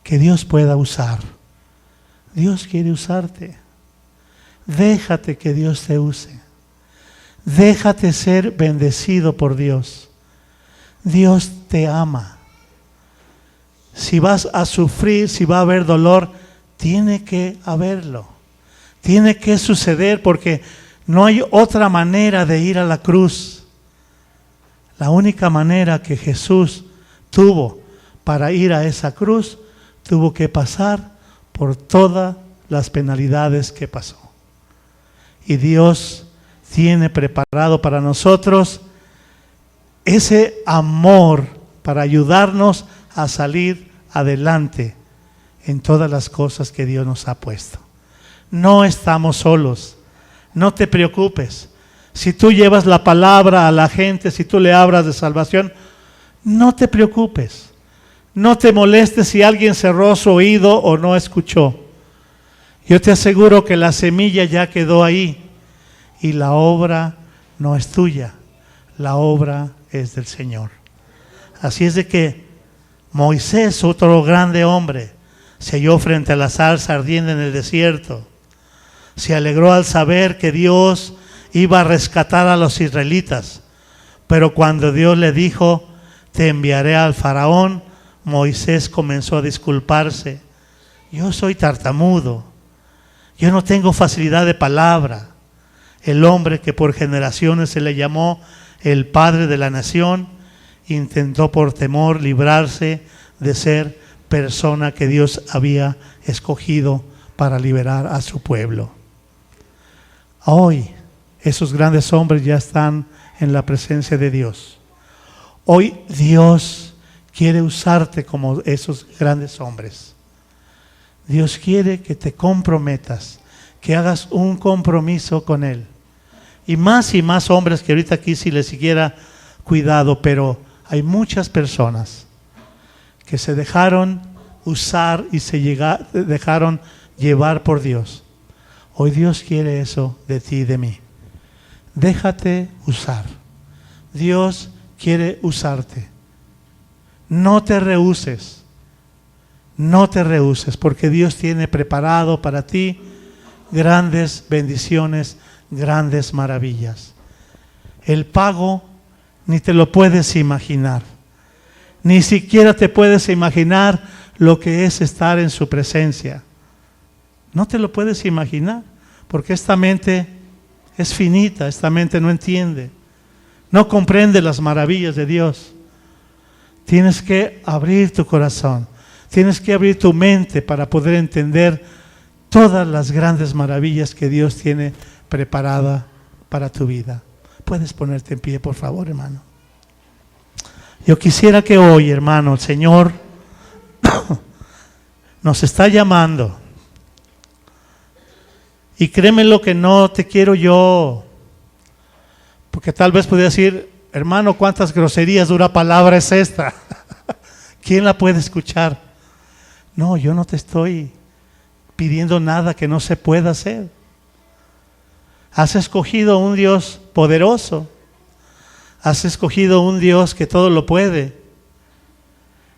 Que Dios pueda usar. Dios quiere usarte. Déjate que Dios te use. Déjate ser bendecido por Dios. Dios te ama. Si vas a sufrir, si va a haber dolor, tiene que haberlo. Tiene que suceder porque no hay otra manera de ir a la cruz. La única manera que Jesús tuvo para ir a esa cruz, tuvo que pasar por todas las penalidades que pasó. Y Dios tiene preparado para nosotros ese amor para ayudarnos a salir adelante en todas las cosas que Dios nos ha puesto. No estamos solos. No te preocupes. Si tú llevas la palabra a la gente, si tú le hablas de salvación, no te preocupes. No te molestes si alguien cerró su oído o no escuchó. Yo te aseguro que la semilla ya quedó ahí y la obra no es tuya. La obra es del Señor. Así es de que Moisés, otro grande hombre, se halló frente a la zarza ardiente en el desierto. Se alegró al saber que Dios iba a rescatar a los israelitas. Pero cuando Dios le dijo, te enviaré al faraón, Moisés comenzó a disculparse. Yo soy tartamudo. Yo no tengo facilidad de palabra. El hombre que por generaciones se le llamó el padre de la nación, intentó por temor librarse de ser persona que Dios había escogido para liberar a su pueblo. Hoy esos grandes hombres ya están en la presencia de Dios. Hoy Dios quiere usarte como esos grandes hombres. Dios quiere que te comprometas, que hagas un compromiso con Él. Y más hombres que ahorita aquí si les siguiera cuidado, pero hay muchas personas que se dejaron usar y dejaron llevar por Dios. Hoy Dios quiere eso de ti y de mí. Déjate usar. Dios quiere usarte. No te rehúses. No te rehúses, porque Dios tiene preparado para ti grandes bendiciones, grandes maravillas. El pago ni te lo puedes imaginar. Ni siquiera te puedes imaginar lo que es estar en su presencia. No te lo puedes imaginar, porque esta mente es finita, esta mente no entiende, no comprende las maravillas de Dios. Tienes que abrir tu corazón, tienes que abrir tu mente para poder entender todas las grandes maravillas que Dios tiene preparada para tu vida. Puedes ponerte en pie, por favor, hermano. Yo quisiera que hoy, hermano, el Señor nos está llamando. Y créeme lo que no te quiero yo, porque tal vez podría decir, hermano, ¿cuántas groserías, dura palabra es esta? ¿Quién la puede escuchar? No, yo no te estoy pidiendo nada que no se pueda hacer. Has escogido un Dios poderoso. Has escogido un Dios que todo lo puede.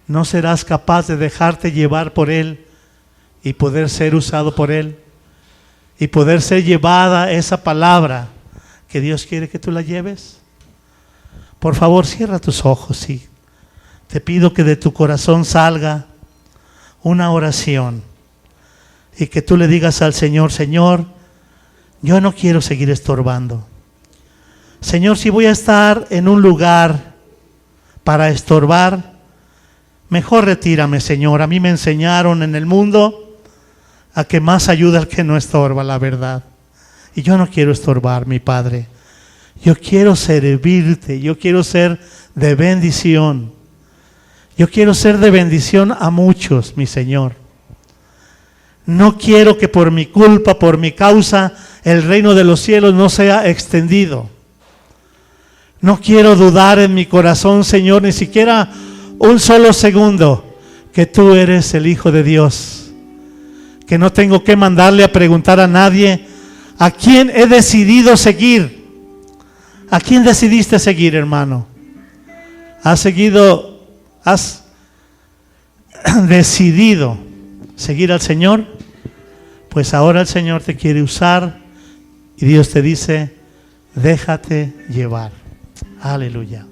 No serás capaz de dejarte llevar por Él y poder ser usado por Él y poder ser llevada esa palabra que Dios quiere que tú la lleves. Por favor, cierra tus ojos y te pido que de tu corazón salga una oración y que tú le digas al Señor, Señor, yo no quiero seguir estorbando. Señor, si voy a estar en un lugar para estorbar, mejor retírame, Señor. A mí me enseñaron en el mundo a que más ayuda al que no estorba, la verdad. Y yo no quiero estorbar, mi Padre. Yo quiero servirte, yo quiero ser de bendición. Yo quiero ser de bendición a muchos, mi Señor. No quiero que por mi culpa, por mi causa, el reino de los cielos no sea extendido. No quiero dudar en mi corazón, Señor, ni siquiera un solo segundo, que tú eres el Hijo de Dios. Que no tengo que mandarle a preguntar a nadie a quién he decidido seguir. ¿A quién decidiste seguir, hermano? ¿Has decidido seguir al Señor? Pues ahora el Señor te quiere usar y Dios te dice, déjate llevar. Aleluya.